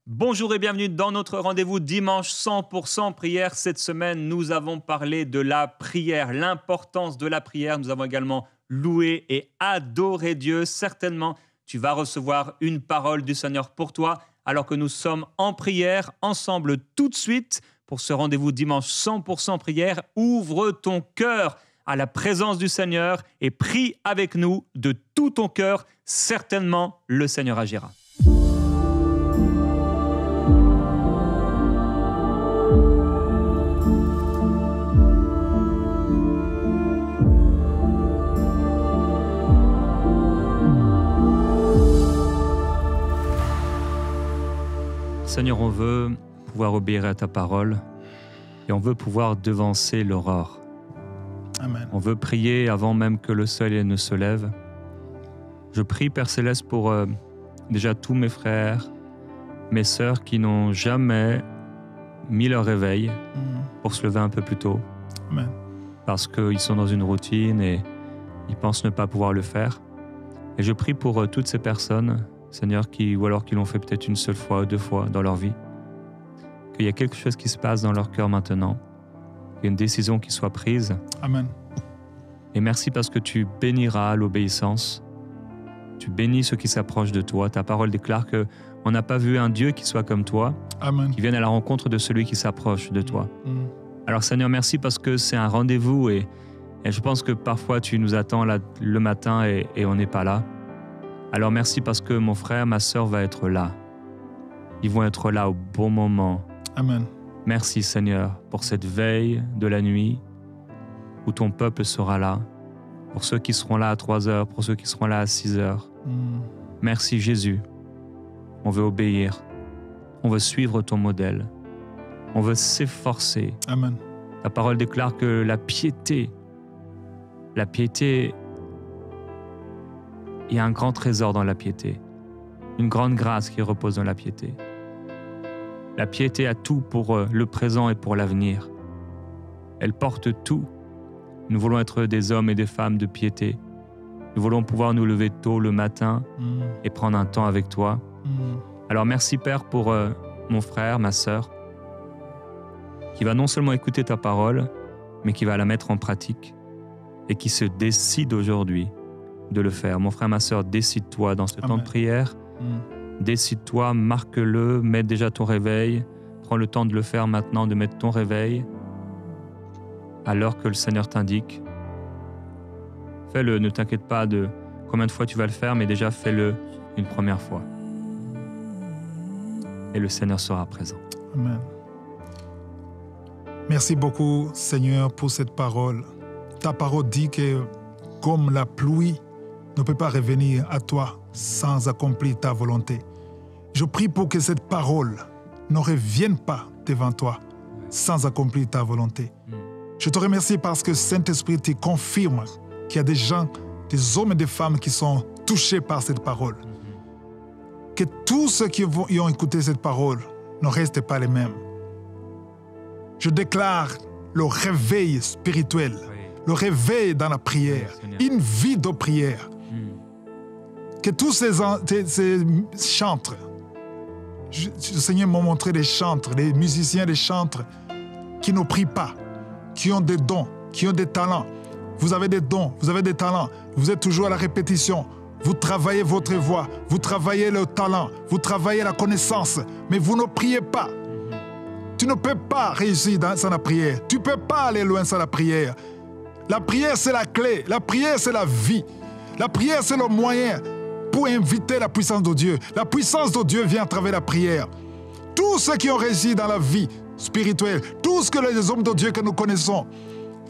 Bonjour et bienvenue dans notre rendez-vous dimanche 100% prière. Cette semaine, nous avons parlé de la prière, l'importance de la prière. Nous avons également loué et adoré Dieu. Certainement, tu vas recevoir une parole du Seigneur pour toi alors que nous sommes en prière ensemble tout de suite pour ce rendez-vous dimanche 100% prière. Ouvre ton cœur à la présence du Seigneur et prie avec nous de tout ton cœur. Certainement, le Seigneur agira. Seigneur, on veut pouvoir obéir à ta parole et on veut pouvoir devancer l'aurore. Amen. On veut prier avant même que le soleil ne se lève. Je prie, Père Céleste, pour déjà tous mes frères, mes sœurs qui n'ont jamais mis leur réveil pour se lever un peu plus tôt. Amen. Parce qu'ils sont dans une routine et ils pensent ne pas pouvoir le faire. Et je prie pour toutes ces personnes, Seigneur, ou alors qui l'ont fait peut-être une seule fois ou deux fois dans leur vie, qu'il y a quelque chose qui se passe dans leur cœur maintenant, qu'il y a une décision qui soit prise. Amen. Et merci parce que tu béniras l'obéissance, tu bénis ceux qui s'approchent de toi. Ta parole déclare qu'on n'a pas vu un Dieu qui soit comme toi, Amen. qui vienne à la rencontre de celui qui s'approche de toi. Alors Seigneur, merci parce que c'est un rendez-vous et je pense que parfois tu nous attends là, le matin et on n'est pas là. Alors merci parce que mon frère, ma sœur va être là. Ils vont être là au bon moment. Amen. Merci Seigneur pour cette veille de la nuit où ton peuple sera là. Pour ceux qui seront là à 3 heures, pour ceux qui seront là à 6 heures. Merci Jésus. On veut obéir. On veut suivre ton modèle. On veut s'efforcer. Amen. Ta parole déclare que la piété, il y a un grand trésor dans la piété, une grande grâce qui repose dans la piété. La piété a tout pour le présent et pour l'avenir. Elle porte tout. Nous voulons être des hommes et des femmes de piété. Nous voulons pouvoir nous lever tôt le matin et prendre un temps avec toi. Alors merci Père pour mon frère, ma sœur, qui va non seulement écouter ta parole, mais qui va la mettre en pratique et qui se décide aujourd'hui de le faire. Mon frère, ma sœur, décide-toi dans ce temps de prière. Décide-toi, marque-le, mets déjà ton réveil. Prends le temps de le faire maintenant, de mettre ton réveil à l'heure que le Seigneur t'indique. Fais-le, ne t'inquiète pas de combien de fois tu vas le faire, mais déjà fais-le une première fois. Et le Seigneur sera présent. Amen. Merci beaucoup, Seigneur, pour cette parole. Ta parole dit que comme la pluie ne peut pas revenir à toi sans accomplir ta volonté. Je prie pour que cette parole ne revienne pas devant toi sans accomplir ta volonté. Je te remercie parce que Saint-Esprit te confirme qu'il y a des gens, des hommes et des femmes qui sont touchés par cette parole. Que tous ceux qui ont écouté cette parole ne restent pas les mêmes. Je déclare le réveil spirituel, le réveil dans la prière, une vie de prière. Que tous ces chantres, le Seigneur m'a montré des chantres, des musiciens, des chantres qui ne prient pas, qui ont des dons, qui ont des talents. Vous avez des dons, vous avez des talents, vous êtes toujours à la répétition. Vous travaillez votre voix, vous travaillez le talent, vous travaillez la connaissance, mais vous ne priez pas. Tu ne peux pas réussir sans la prière. Tu ne peux pas aller loin sans la prière. La prière, c'est la clé. La prière, c'est la vie. La prière, c'est le moyen pour inviter la puissance de Dieu. La puissance de Dieu vient à travers la prière. Tous ceux qui ont réussi dans la vie spirituelle, tous les hommes de Dieu que nous connaissons,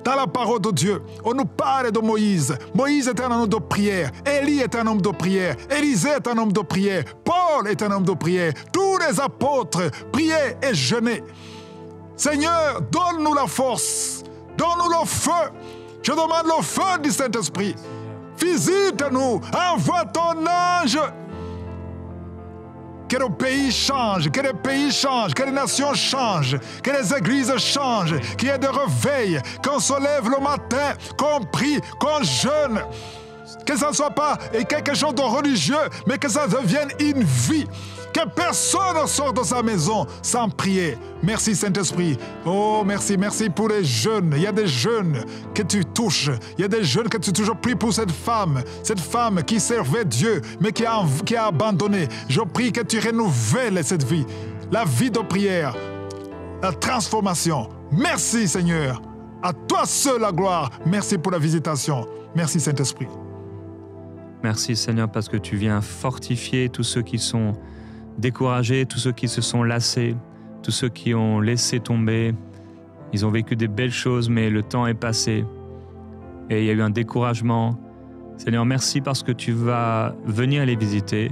dans la parole de Dieu, on nous parle de Moïse. Moïse était un homme de prière. Élie est un homme de prière. Élisée est un homme de prière. Paul est un homme de prière. Tous les apôtres priaient et jeûnaient. Seigneur, donne-nous la force. Donne-nous le feu. Je demande le feu du Saint-Esprit. Visite-nous. Envoie ton ange. Que le pays change, que les pays changent, que les nations changent, que les églises changent, qu'il y ait des réveils, qu'on se lève le matin, qu'on prie, qu'on jeûne. Que ça ne soit pas quelque chose de religieux, mais que ça devienne une vie. Que personne ne sorte de sa maison sans prier. Merci Saint-Esprit. Oh, merci pour les jeunes. Il y a des jeunes que tu touches. Il y a des jeunes que tu toujours pries pour cette femme qui servait Dieu, mais qui a abandonné. Je prie que tu renouvelles cette vie, la vie de prière, la transformation. Merci Seigneur. À toi seul la gloire. Merci pour la visitation. Merci Saint-Esprit. Merci Seigneur parce que tu viens fortifier tous ceux qui sont découragés, tous ceux qui se sont lassés, tous ceux qui ont laissé tomber. Ils ont vécu des belles choses, mais le temps est passé et il y a eu un découragement. Seigneur, merci parce que tu vas venir les visiter,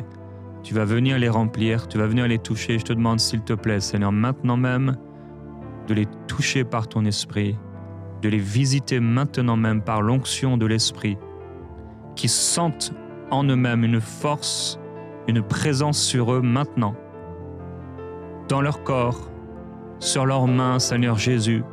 tu vas venir les remplir, tu vas venir les toucher. Je te demande s'il te plaît, Seigneur, maintenant même, de les toucher par ton esprit, de les visiter maintenant même par l'onction de l'esprit, qui sentent en eux-mêmes une force, une présence sur eux maintenant, dans leur corps, sur leurs mains, Seigneur Jésus,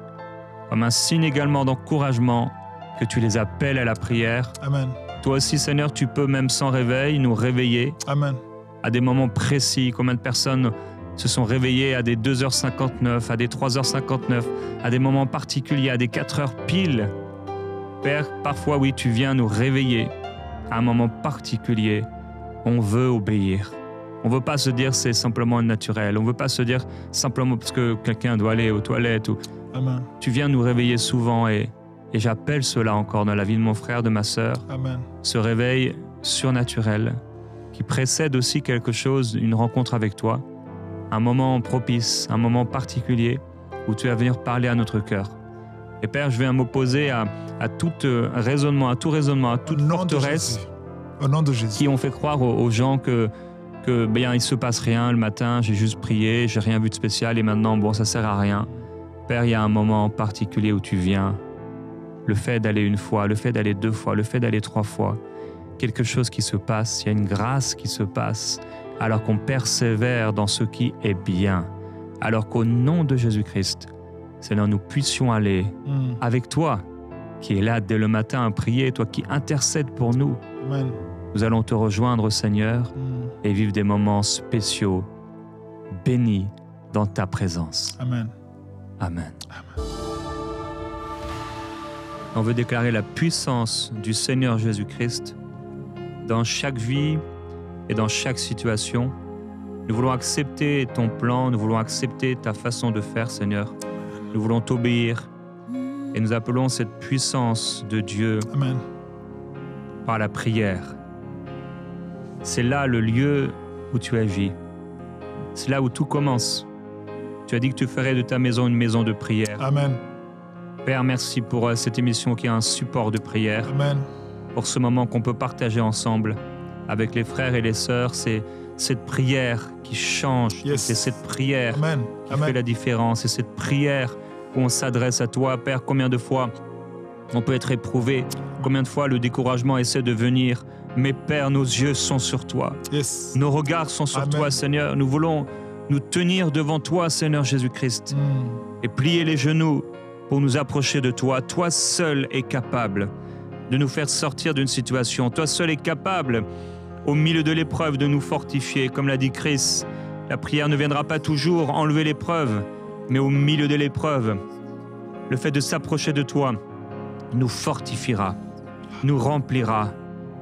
comme un signe également d'encouragement que tu les appelles à la prière. Amen. Toi aussi, Seigneur, tu peux même sans réveil nous réveiller. Amen. À des moments précis. Combien de personnes se sont réveillées à des 2h59, à des 3h59, à des moments particuliers, à des 4h pile. Père, parfois, oui, tu viens nous réveiller à un moment particulier. On veut obéir. On ne veut pas se dire c'est simplement naturel. On ne veut pas se dire simplement parce que quelqu'un doit aller aux toilettes. Amen. Tu viens nous réveiller souvent et j'appelle cela encore dans la vie de mon frère, de ma sœur. Amen. Ce réveil surnaturel qui précède aussi quelque chose, une rencontre avec toi, un moment propice, un moment particulier où tu vas venir parler à notre cœur. Et Père, je viens m'opposer à tout raisonnement, à toute forteresse au nom de Jésus, qui ont fait croire aux gens que il se passe rien le matin, j'ai juste prié, j'ai rien vu de spécial et maintenant, bon, ça sert à rien. Père, il y a un moment particulier où tu viens. Le fait d'aller une fois, le fait d'aller 2 fois, le fait d'aller 3 fois, quelque chose qui se passe, il y a une grâce qui se passe, alors qu'on persévère dans ce qui est bien, alors qu'au nom de Jésus-Christ, Seigneur, nous puissions aller avec toi, qui est là dès le matin à prier, toi qui intercèdes pour nous. Amen. Nous allons te rejoindre, Seigneur, et vivre des moments spéciaux, bénis dans ta présence. Amen. Amen. Amen. On veut déclarer la puissance du Seigneur Jésus-Christ dans chaque vie et dans chaque situation. Nous voulons accepter ton plan, nous voulons accepter ta façon de faire, Seigneur. Nous voulons t'obéir et nous appelons cette puissance de Dieu Amen. par la prière. C'est là le lieu où tu agis. C'est là où tout commence. Tu as dit que tu ferais de ta maison une maison de prière. Amen. Père, merci pour cette émission qui est un support de prière. Amen. Pour ce moment qu'on peut partager ensemble avec les frères et les sœurs. C'est cette prière qui change. Yes. C'est cette prière Amen. qui Amen. fait la différence. C'est cette prière où on s'adresse à toi. Père, combien de fois on peut être éprouvé? Combien de fois le découragement essaie de venir? Mais Père, nos yeux sont sur toi. Yes. Nos regards sont sur Amen. toi, Seigneur. Nous voulons nous tenir devant toi, Seigneur Jésus-Christ, et plier les genoux pour nous approcher de toi. Toi seul est capable de nous faire sortir d'une situation. Toi seul est capable, au milieu de l'épreuve, de nous fortifier. Comme l'a dit Chris, la prière ne viendra pas toujours enlever l'épreuve, mais au milieu de l'épreuve, le fait de s'approcher de toi nous fortifiera, nous remplira,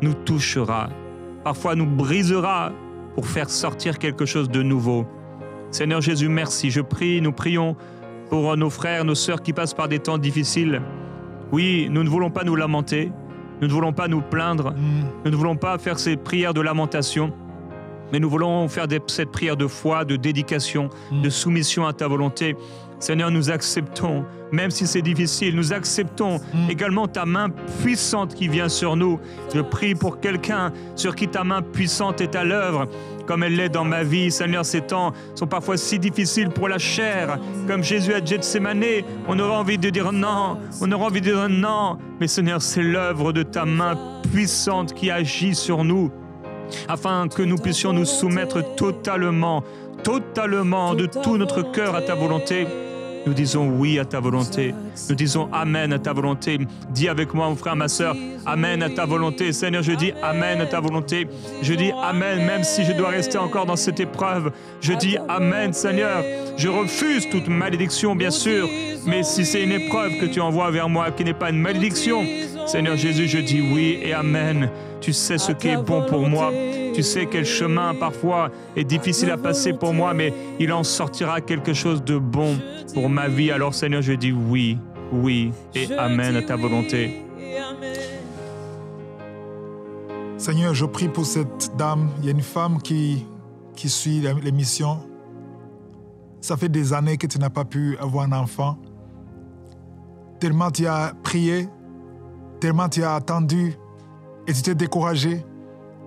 nous touchera, parfois nous brisera pour faire sortir quelque chose de nouveau. Seigneur Jésus, merci. Je prie, nous prions pour nos frères, nos sœurs qui passent par des temps difficiles. Oui, nous ne voulons pas nous lamenter, nous ne voulons pas nous plaindre, nous ne voulons pas faire ces prières de lamentation, mais nous voulons faire cette prière de foi, de dédication, de soumission à ta volonté. Seigneur, nous acceptons, même si c'est difficile, nous acceptons également ta main puissante qui vient sur nous. Je prie pour quelqu'un sur qui ta main puissante est à l'œuvre, comme elle l'est dans ma vie. Seigneur, ces temps sont parfois si difficiles pour la chair. Comme Jésus à Gethsémane, on aura envie de dire non, on aura envie de dire non. Mais Seigneur, c'est l'œuvre de ta main puissante qui agit sur nous, afin que nous puissions nous soumettre totalement de tout notre cœur à ta volonté. Nous disons oui à ta volonté. Nous disons amen à ta volonté. Dis avec moi, mon frère, ma sœur, amen à ta volonté. Seigneur, je dis amen à ta volonté. Je dis amen, même si je dois rester encore dans cette épreuve. Je dis amen, Seigneur. Je refuse toute malédiction, bien sûr. Mais si c'est une épreuve que tu envoies vers moi, qui n'est pas une malédiction, Seigneur Jésus, je dis oui et amen. Tu sais ce qui est bon pour moi. Tu sais quel chemin parfois est difficile à passer pour moi, mais il en sortira quelque chose de bon pour ma vie. Alors Seigneur, je dis oui, oui et amen à ta volonté. Seigneur, je prie pour cette dame. Il y a une femme qui suit l'émission. Ça fait des années que tu n'as pas pu avoir un enfant. Tellement tu as prié, tellement tu as attendu et tu t'es découragé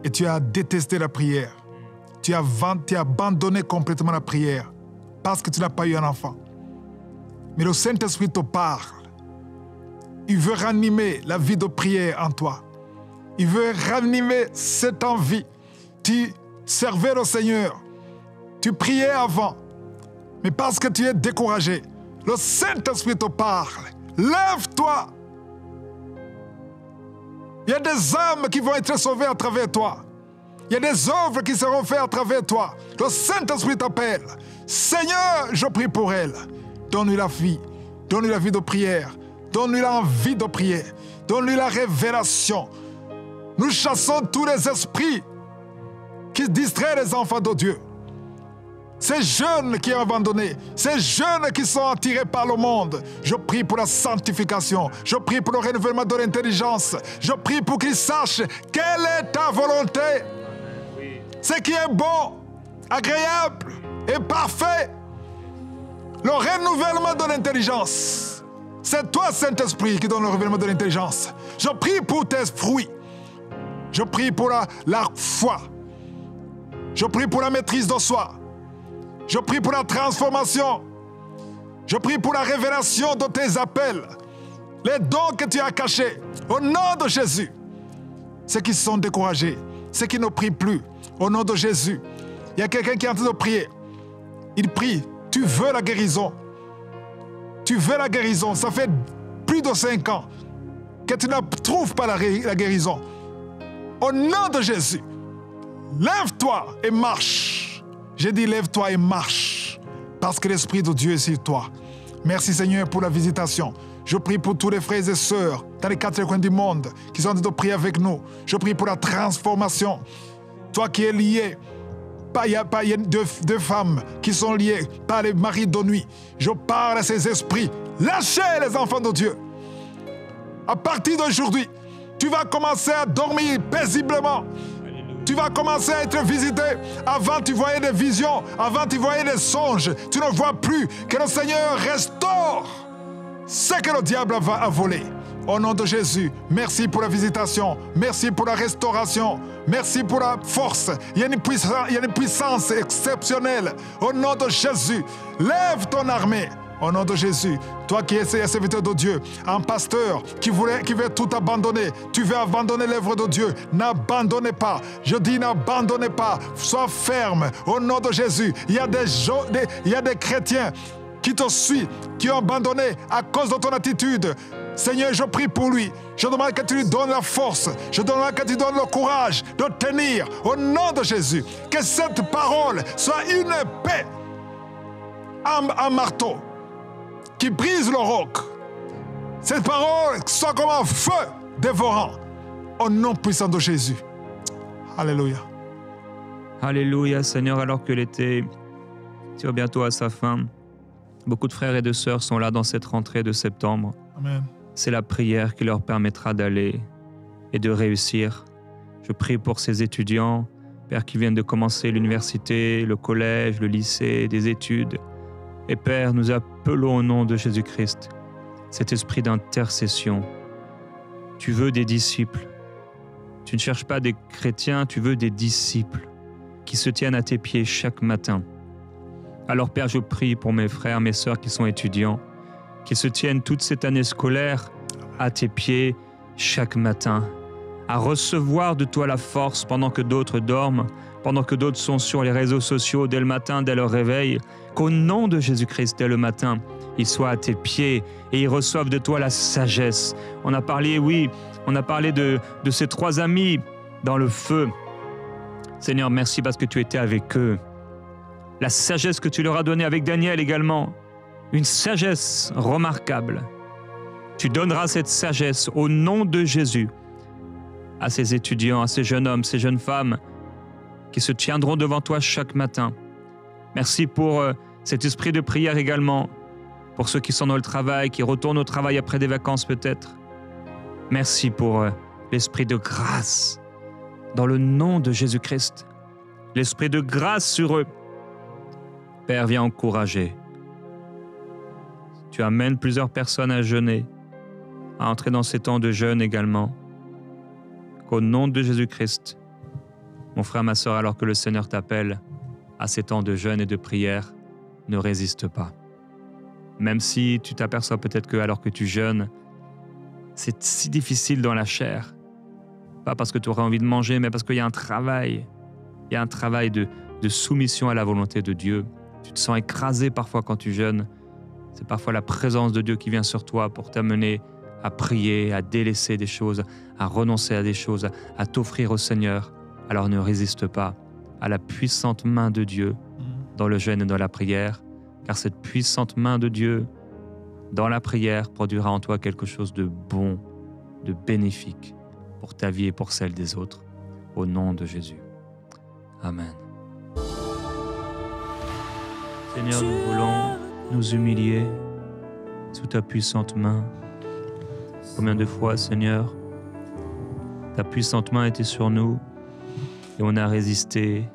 et tu as détesté la prière. Tu as abandonné complètement la prière parce que tu n'as pas eu un enfant. Mais le Saint-Esprit te parle. Il veut ranimer la vie de prière en toi. Il veut ranimer cette envie. Tu servais le Seigneur. Tu priais avant. Mais parce que tu es découragé, le Saint-Esprit te parle. Lève-toi. Il y a des âmes qui vont être sauvées à travers toi. Il y a des œuvres qui seront faites à travers toi. Le Saint-Esprit t'appelle. Seigneur, je prie pour elle. Donne-lui la vie. Donne-lui la vie de prière. Donne-lui l'envie de prier. Donne-lui la révélation. Nous chassons tous les esprits qui distraient les enfants de Dieu. Ces jeunes qui ont abandonné, ces jeunes qui sont attirés par le monde, je prie pour la sanctification, je prie pour le renouvellement de l'intelligence, je prie pour qu'ils sachent quelle est ta volonté. Ce qui est bon, agréable et parfait. Le renouvellement de l'intelligence. C'est toi, Saint-Esprit, qui donne le renouvellement de l'intelligence. Je prie pour tes fruits. Je prie pour la foi. Je prie pour la maîtrise de soi. Je prie pour la transformation. Je prie pour la révélation de tes appels. Les dons que tu as cachés. Au nom de Jésus. Ceux qui sont découragés. Ceux qui ne prient plus. Au nom de Jésus. Il y a quelqu'un qui est en train de prier. Il prie. Tu veux la guérison. Tu veux la guérison. Ça fait plus de 5 ans que tu ne trouves pas la guérison. Au nom de Jésus. Lève-toi et marche. J'ai dit, lève-toi et marche, parce que l'Esprit de Dieu est sur toi. Merci Seigneur pour la visitation. Je prie pour tous les frères et sœurs dans les 4 coins du monde qui sont en train de prier avec nous. Je prie pour la transformation. Toi qui es lié, il y a deux femmes qui sont liées par les maris de nuit. Je parle à ces esprits. Lâchez les enfants de Dieu. À partir d'aujourd'hui, tu vas commencer à dormir paisiblement. Tu vas commencer à être visité. Avant, tu voyais des visions. Avant, tu voyais des songes. Tu ne vois plus. Que le Seigneur restaure ce que le diable a volé. Au nom de Jésus, merci pour la visitation. Merci pour la restauration. Merci pour la force. Il y a une puissance exceptionnelle. Au nom de Jésus, lève ton armée. Au nom de Jésus, toi qui es un serviteur de Dieu, un pasteur qui veut tout abandonner, tu veux abandonner l'œuvre de Dieu, n'abandonnez pas. Je dis n'abandonnez pas, sois ferme. Au nom de Jésus, il y a des chrétiens qui te suivent, qui ont abandonné à cause de ton attitude. Seigneur, je prie pour lui. Je demande que tu lui donnes la force. Je demande que tu lui donnes le courage de tenir. Au nom de Jésus, que cette parole soit une épée, un marteau qui brise le roc. Cette parole soit comme un feu dévorant. Au nom puissant de Jésus. Alléluia. Alléluia, Seigneur, alors que l'été tire bientôt à sa fin, beaucoup de frères et de sœurs sont là dans cette rentrée de septembre. Amen. C'est la prière qui leur permettra d'aller et de réussir. Je prie pour ces étudiants, Père, qui viennent de commencer l'université, le collège, le lycée, des études. Et Père, nous appelons au nom de Jésus-Christ cet esprit d'intercession. Tu veux des disciples. Tu ne cherches pas des chrétiens, tu veux des disciples qui se tiennent à tes pieds chaque matin. Alors Père, je prie pour mes frères, mes sœurs qui sont étudiants, qui se tiennent toute cette année scolaire à tes pieds chaque matin, à recevoir de toi la force pendant que d'autres dorment, pendant que d'autres sont sur les réseaux sociaux dès le matin, dès leur réveil, qu'au nom de Jésus-Christ, dès le matin, ils soient à tes pieds et ils reçoivent de toi la sagesse. On a parlé, oui, on a parlé de ces 3 amis dans le feu. Seigneur, merci parce que tu étais avec eux. La sagesse que tu leur as donnée avec Daniel également, une sagesse remarquable. Tu donneras cette sagesse au nom de Jésus à ces étudiants, à ces jeunes hommes, ces jeunes femmes qui se tiendront devant toi chaque matin. Merci pour cet esprit de prière également, pour ceux qui sont dans le travail, qui retournent au travail après des vacances peut-être. Merci pour l'esprit de grâce dans le nom de Jésus-Christ. L'esprit de grâce sur eux. Père, viens encourager. Tu amènes plusieurs personnes à jeûner, à entrer dans ces temps de jeûne également. Qu'au nom de Jésus-Christ, mon frère, ma sœur, alors que le Seigneur t'appelle à ces temps de jeûne et de prière, ne résiste pas. Même si tu t'aperçois peut-être que alors que tu jeûnes, c'est si difficile dans la chair. Pas parce que tu aurais envie de manger, mais parce qu'il y a un travail. Il y a un travail de soumission à la volonté de Dieu. Tu te sens écrasé parfois quand tu jeûnes. C'est parfois la présence de Dieu qui vient sur toi pour t'amener à prier, à délaisser des choses, à renoncer à des choses, à t'offrir au Seigneur. Alors ne résiste pas à la puissante main de Dieu dans le jeûne et dans la prière, car cette puissante main de Dieu dans la prière produira en toi quelque chose de bon, de bénéfique pour ta vie et pour celle des autres. Au nom de Jésus. Amen. Seigneur, nous voulons nous humilier sous ta puissante main. Combien de fois, Seigneur, ta puissante main était sur nous et on a résisté.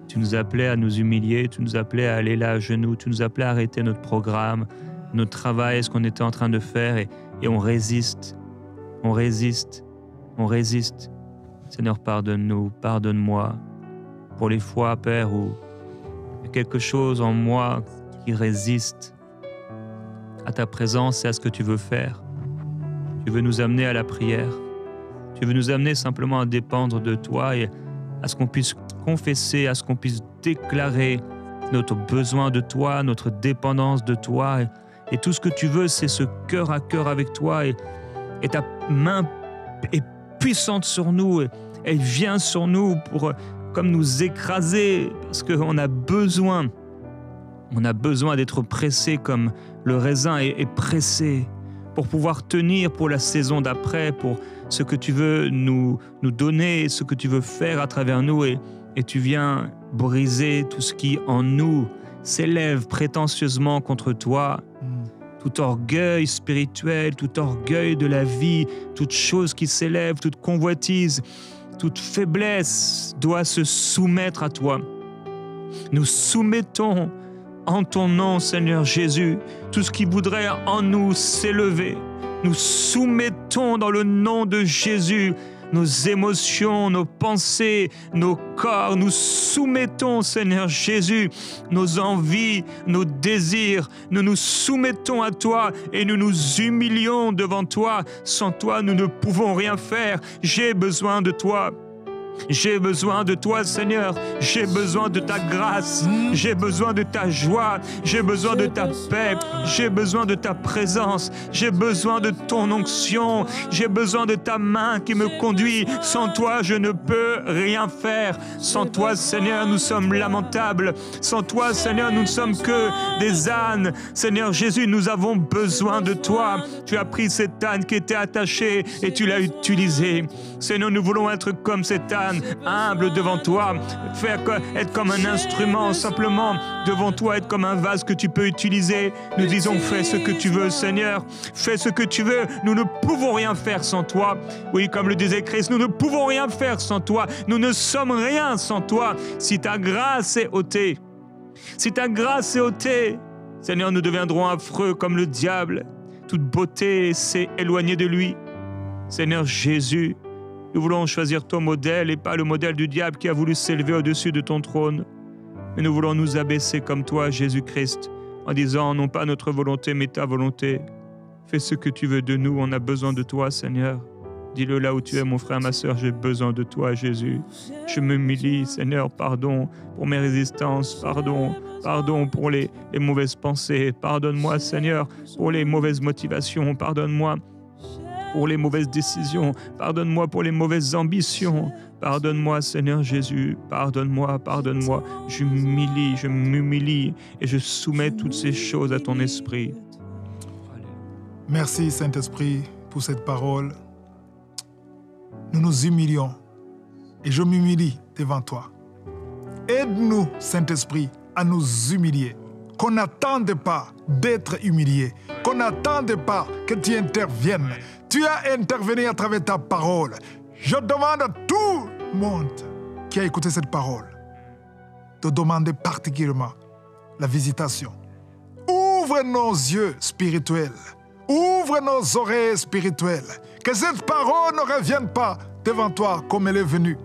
Tu nous appelais à nous humilier, tu nous appelais à aller là à genoux, tu nous appelais à arrêter notre programme, notre travail, ce qu'on était en train de faire et on résiste, on résiste, on résiste. Seigneur, pardonne-nous, pardonne-moi pour les fois, Père, où il y a quelque chose en moi qui résiste à ta présence et à ce que tu veux faire. Tu veux nous amener à la prière. Tu veux nous amener simplement à dépendre de toi et à ce qu'on puisse confesser, à ce qu'on puisse déclarer notre besoin de toi, notre dépendance de toi. Et tout ce que tu veux, c'est ce cœur à cœur avec toi. Et ta main est puissante sur nous. Et elle vient sur nous pour comme nous écraser parce qu'on a besoin. On a besoin d'être pressé comme le raisin est pressé pour pouvoir tenir pour la saison d'après, pour ce que tu veux nous donner, ce que tu veux faire à travers nous. Et tu viens briser tout ce qui en nous s'élève prétentieusement contre toi. Tout orgueil spirituel, tout orgueil de la vie, toute chose qui s'élève, toute convoitise, toute faiblesse doit se soumettre à toi. Nous soumettons en ton nom, Seigneur Jésus, tout ce qui voudrait en nous s'élever. Nous soumettons dans le nom de Jésus nos émotions, nos pensées, nos corps. Nous soumettons, Seigneur Jésus, nos envies, nos désirs. Nous nous soumettons à toi et nous nous humilions devant toi. Sans toi, nous ne pouvons rien faire. J'ai besoin de toi. J'ai besoin de toi, Seigneur. J'ai besoin de ta grâce. J'ai besoin de ta joie. J'ai besoin de ta paix. J'ai besoin de ta présence. J'ai besoin de ton onction. J'ai besoin de ta main qui me conduit. Sans toi, je ne peux rien faire. Sans toi, Seigneur, nous sommes lamentables. Sans toi, Seigneur, nous ne sommes que des ânes. Seigneur Jésus, nous avons besoin de toi. Tu as pris cet âne qui était attaché et tu l'as utilisé. Seigneur, nous voulons être comme cet âne, humble devant toi, être comme un instrument, simplement devant toi, être comme un vase que tu peux utiliser. Nous disons, fais ce que tu veux, Seigneur, fais ce que tu veux. Nous ne pouvons rien faire sans toi. Oui, comme le disait Christ, nous ne pouvons rien faire sans toi. Nous ne sommes rien sans toi. Si ta grâce est ôtée, si ta grâce est ôtée, Seigneur, nous deviendrons affreux comme le diable. Toute beauté s'est éloignée de lui. Seigneur Jésus, nous voulons choisir ton modèle et pas le modèle du diable qui a voulu s'élever au-dessus de ton trône. Mais nous voulons nous abaisser comme toi, Jésus-Christ, en disant non pas notre volonté, mais ta volonté. Fais ce que tu veux de nous, on a besoin de toi, Seigneur. Dis-le là où tu es, mon frère, ma sœur, j'ai besoin de toi, Jésus. Je m'humilie, Seigneur, pardon pour mes résistances, pardon pour les mauvaises pensées. Pardonne-moi, Seigneur, pour les mauvaises motivations. Pardonne-moi pour les mauvaises décisions. Pardonne-moi pour les mauvaises ambitions. Pardonne-moi, Seigneur Jésus. Pardonne-moi. Je m'humilie et je soumets toutes ces choses à ton esprit. Merci, Saint-Esprit, pour cette parole. Nous nous humilions et je m'humilie devant toi. Aide-nous, Saint-Esprit, à nous humilier. Qu'on n'attende pas d'être humilié. Qu'on n'attende pas que tu interviennes. Tu as intervenu à travers ta parole. Je demande à tout le monde qui a écouté cette parole de demander particulièrement la visitation. Ouvre nos yeux spirituels. Ouvre nos oreilles spirituelles. Que cette parole ne revienne pas devant toi comme elle est venue.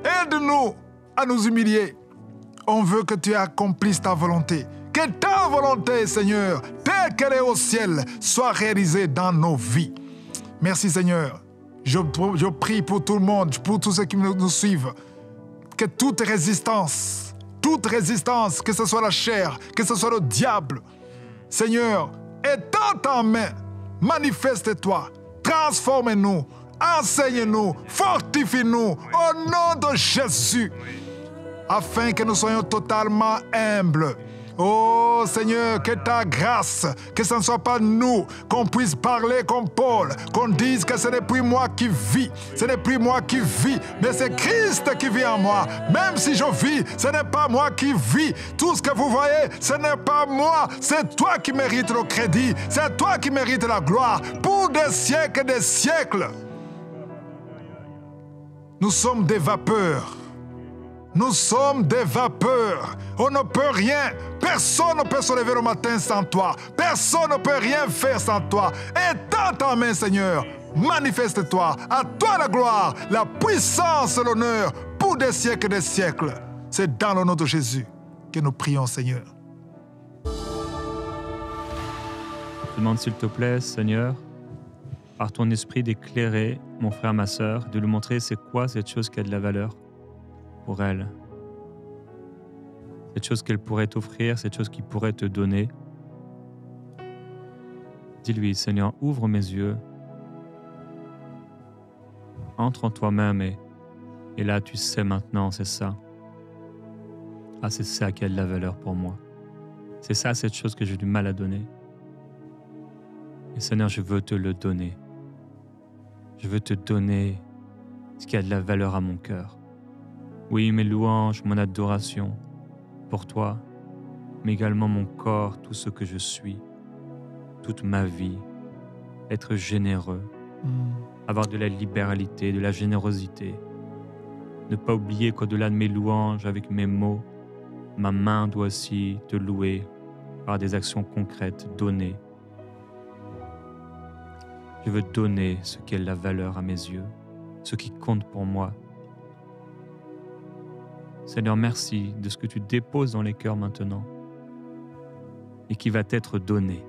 Aide-nous à nous humilier. On veut que tu accomplisses ta volonté. Que ta volonté, Seigneur, telle qu'elle est au ciel, soit réalisée dans nos vies. Merci, Seigneur. Je prie pour tout le monde, pour tous ceux qui nous suivent, que toute résistance, que ce soit la chair, que ce soit le diable, Seigneur, étends ta main, manifeste-toi, transforme-nous, enseigne-nous, fortifie-nous au nom de Jésus, afin que nous soyons totalement humbles. Oh Seigneur, que ta grâce, que ce ne soit pas nous, qu'on puisse parler comme Paul, qu'on dise que ce n'est plus moi qui vis, mais c'est Christ qui vit en moi. Même si je vis, ce n'est pas moi qui vis. Tout ce que vous voyez, ce n'est pas moi, c'est toi qui mérites le crédit, c'est toi qui mérites la gloire pour des siècles et des siècles. Nous sommes des vapeurs. Nous sommes des vapeurs. On ne peut rien. Personne ne peut se lever le matin sans toi. Personne ne peut rien faire sans toi. Étends ta main, Seigneur. Manifeste-toi. À toi la gloire, la puissance, l'honneur pour des siècles et des siècles. C'est dans le nom de Jésus que nous prions, Seigneur. Je demande s'il te plaît, Seigneur, par ton esprit d'éclairer mon frère, ma sœur, de lui montrer c'est quoi cette chose qui a de la valeur pour elle. Cette chose qu'elle pourrait t'offrir, cette chose qu'il pourrait te donner. Dis-lui, Seigneur, ouvre mes yeux. Entre en toi-même et là, tu sais maintenant, c'est ça. Ah, c'est ça qui a de la valeur pour moi. C'est ça, cette chose que j'ai du mal à donner. Et Seigneur, je veux te le donner. Je veux te donner ce qui a de la valeur à mon cœur. Oui, mes louanges, mon adoration pour toi, mais également mon corps, tout ce que je suis, toute ma vie, être généreux, avoir de la libéralité, de la générosité. Ne pas oublier qu'au-delà de mes louanges, avec mes mots, ma main doit aussi te louer par des actions concrètes, donner. Je veux donner ce qui a de la valeur à mes yeux, ce qui compte pour moi. Seigneur, merci de ce que tu déposes dans les cœurs maintenant et qui va t'être donné.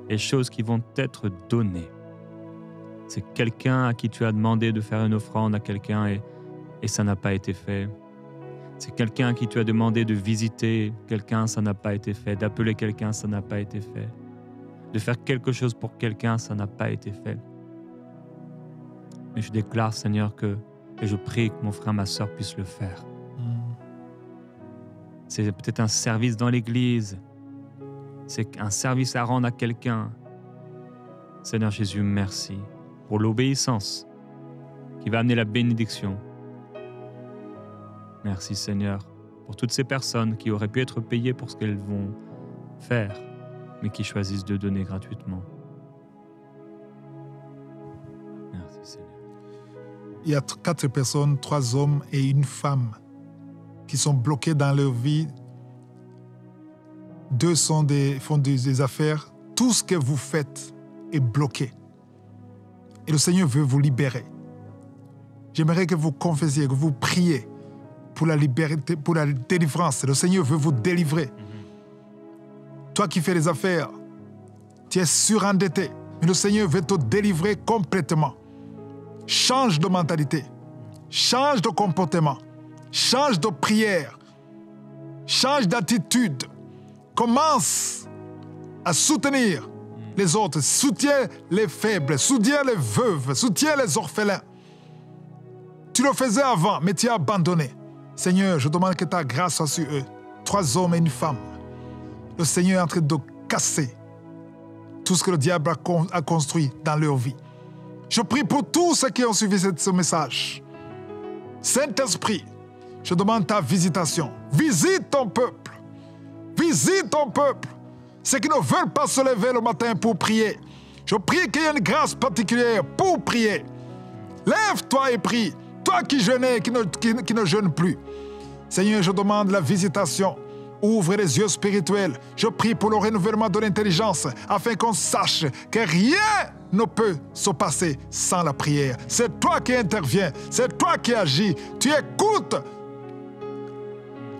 Les choses qui vont t'être données. C'est quelqu'un à qui tu as demandé de faire une offrande à quelqu'un et ça n'a pas été fait. C'est quelqu'un à qui tu as demandé de visiter quelqu'un, ça n'a pas été fait. D'appeler quelqu'un, ça n'a pas été fait. De faire quelque chose pour quelqu'un, ça n'a pas été fait. Mais je déclare, Seigneur, et je prie que mon frère, ma sœur puissent le faire. C'est peut-être un service dans l'église. C'est un service à rendre à quelqu'un. Seigneur Jésus, merci pour l'obéissance qui va amener la bénédiction. Merci Seigneur pour toutes ces personnes qui auraient pu être payées pour ce qu'elles vont faire, mais qui choisissent de donner gratuitement. Merci Seigneur. Il y a 4 personnes, 3 hommes et une femme qui sont bloqués dans leur vie. 2 font des affaires. Tout ce que vous faites est bloqué. Et le Seigneur veut vous libérer. J'aimerais que vous confessiez, que vous priez pour la liberté, pour la délivrance. Le Seigneur veut vous délivrer. Toi qui fais des affaires, tu es surendetté. Mais le Seigneur veut te délivrer complètement. Change de mentalité. Change de comportement. Change de prière. Change d'attitude. Commence à soutenir les autres. Soutiens les faibles. Soutiens les veuves. Soutiens les orphelins. Tu le faisais avant, mais tu as abandonné. Seigneur, je demande que ta grâce soit sur eux. 3 hommes et une femme. Le Seigneur est en train de casser tout ce que le diable a construit dans leur vie. Je prie pour tous ceux qui ont suivi ce message. Saint-Esprit, je demande ta visitation. Visite ton peuple. Visite ton peuple. Ceux qui ne veulent pas se lever le matin pour prier. Je prie qu'il y ait une grâce particulière pour prier. Lève-toi et prie. Toi qui jeûnais, qui ne jeûne plus. Seigneur, je demande la visitation. Ouvre les yeux spirituels. Je prie pour le renouvellement de l'intelligence afin qu'on sache que rien ne peut se passer sans la prière. C'est toi qui interviens. C'est toi qui agis. Tu écoutes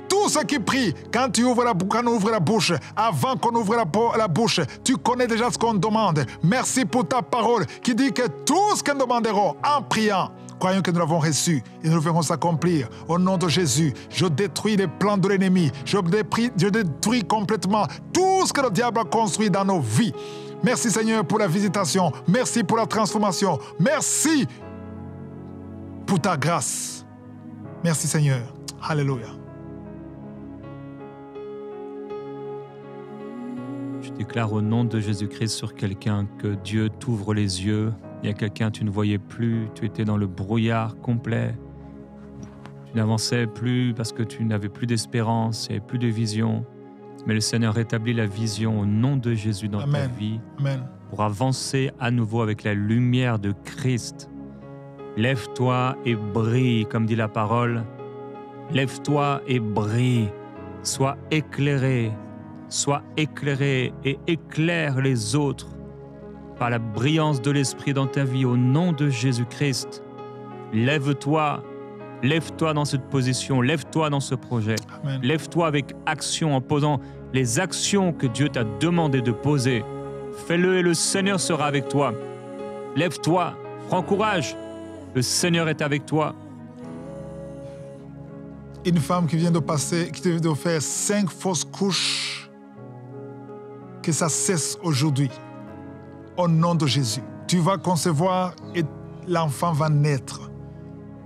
tous ceux qui prient. Quand on ouvre la bouche, avant qu'on ouvre la bouche, tu connais déjà ce qu'on demande. Merci pour ta parole qui dit que tout ce que nous demanderons en priant, croyons que nous l'avons reçu et nous le verrons s'accomplir. Au nom de Jésus, je détruis les plans de l'ennemi. Je détruis complètement tout ce que le diable a construit dans nos vies. Merci Seigneur pour la visitation. Merci pour la transformation. Merci pour ta grâce. Merci Seigneur. Alléluia. Je déclare au nom de Jésus-Christ sur quelqu'un que Dieu t'ouvre les yeux. Il y a quelqu'un, tu ne voyais plus, tu étais dans le brouillard complet. Tu n'avançais plus parce que tu n'avais plus d'espérance, il n'y avait plus de vision. Mais le Seigneur rétablit la vision au nom de Jésus dans ta vie. Amen. Pour avancer à nouveau avec la lumière de Christ. Lève-toi et brille, comme dit la parole. Lève-toi et brille. Sois éclairé et éclaire les autres par la brillance de l'Esprit dans ta vie, au nom de Jésus-Christ. Lève-toi dans cette position, lève-toi dans ce projet. Amen. Lève-toi avec action, en posant les actions que Dieu t'a demandé de poser. Fais-le et le Seigneur sera avec toi. Lève-toi, prends courage, le Seigneur est avec toi. Une femme qui vient de faire 5 fausses couches, que ça cesse aujourd'hui. Au nom de Jésus, tu vas concevoir et l'enfant va naître.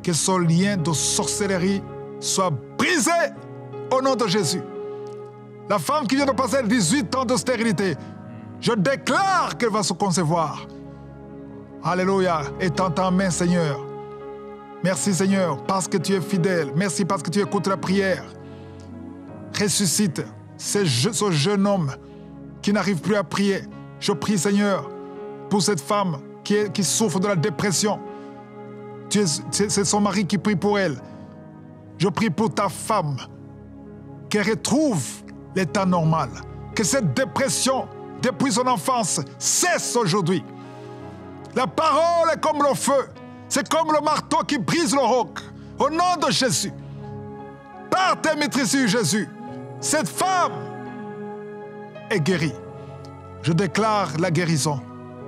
Que ce lien de sorcellerie soit brisé au nom de Jésus. La femme qui vient de passer 18 ans de stérilité, je déclare qu'elle va se concevoir. Alléluia. Étends ta main, Seigneur. Merci, Seigneur, parce que tu es fidèle. Merci parce que tu écoutes la prière. Ressuscite ce jeune homme qui n'arrive plus à prier. Je prie, Seigneur, pour cette femme qui souffre de la dépression. C'est son mari qui prie pour elle. Je prie pour ta femme, qu'elle retrouve l'état normal. Que cette dépression, depuis son enfance, cesse aujourd'hui. La parole est comme le feu. C'est comme le marteau qui brise le roc. Au nom de Jésus. Par tes maîtrises, Jésus, cette femme est guérie. Je déclare la guérison.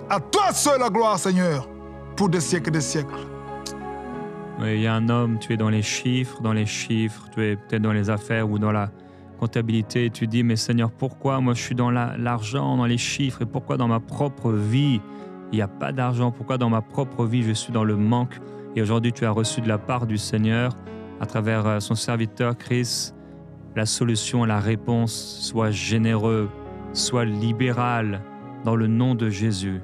À toi seul la gloire, Seigneur, pour des siècles et des siècles. Oui, il y a un homme, tu es dans les chiffres, tu es peut-être dans les affaires ou dans la comptabilité. Et tu dis, mais Seigneur, pourquoi moi je suis dans l'argent, dans les chiffres, et pourquoi dans ma propre vie, il n'y a pas d'argent? Pourquoi dans ma propre vie, je suis dans le manque? Et aujourd'hui, tu as reçu de la part du Seigneur, à travers son serviteur Chris, la solution, la réponse. Sois généreux, sois libéral, dans le nom de Jésus.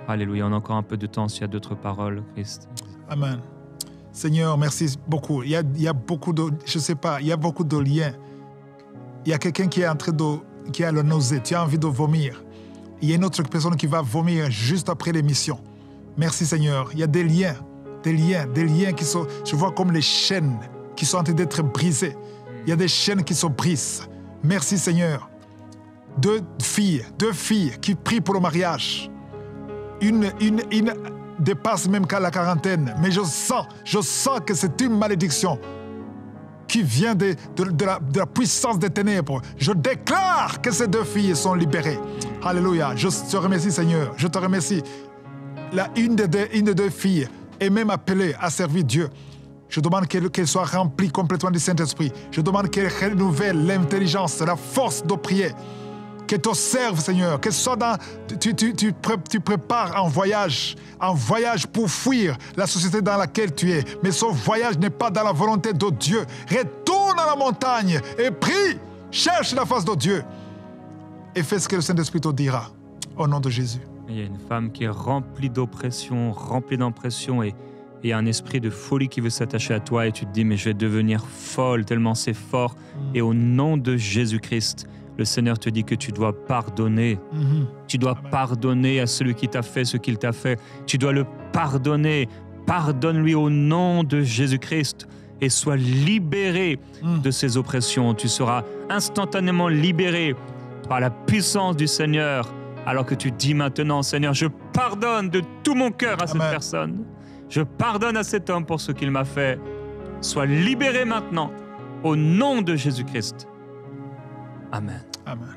Alléluia. On a encore un peu de temps s'il y a d'autres paroles, Christ. Amen. Seigneur, merci beaucoup. Il y a beaucoup de, je sais pas, il y a beaucoup de liens. Il y a quelqu'un qui est en train qui a le nausée, tu as envie de vomir. Il y a une autre personne qui va vomir juste après l'émission. Merci Seigneur. Il y a des liens qui sont, je vois comme les chaînes qui sont en train d'être brisées. Il y a des chaînes qui se brisent. Merci Seigneur. Deux filles qui prient pour le mariage. Une dépasse même qu'à la quarantaine. Mais je sens que c'est une malédiction qui vient de la puissance des ténèbres. Je déclare que ces deux filles sont libérées. Alléluia. Je te remercie, Seigneur. Je te remercie. Une des deux filles est même appelée à servir Dieu. Je demande qu'elle soit remplie complètement du Saint-Esprit. Je demande qu'elle renouvelle l'intelligence, la force de prier. Qu'elle te serve, Seigneur. Que soit tu prépares un voyage pour fuir la société dans laquelle tu es. Mais ce voyage n'est pas dans la volonté de Dieu. Retourne à la montagne et prie. Cherche la face de Dieu. Et fais ce que le Saint-Esprit te dira. Au nom de Jésus. Il y a une femme qui est remplie d'oppression, remplie d'impression et un esprit de folie qui veut s'attacher à toi et tu te dis mais je vais devenir folle tellement c'est fort. Et au nom de Jésus-Christ, le Seigneur te dit que tu dois pardonner. Tu dois pardonner à celui qui t'a fait ce qu'il t'a fait. Tu dois le pardonner. Pardonne-lui au nom de Jésus-Christ et sois libéré de ses oppressions. Tu seras instantanément libéré par la puissance du Seigneur alors que tu dis maintenant, Seigneur, je pardonne de tout mon cœur à cette personne. Je pardonne à cet homme pour ce qu'il m'a fait. Sois libéré maintenant au nom de Jésus-Christ. Amen. Amen.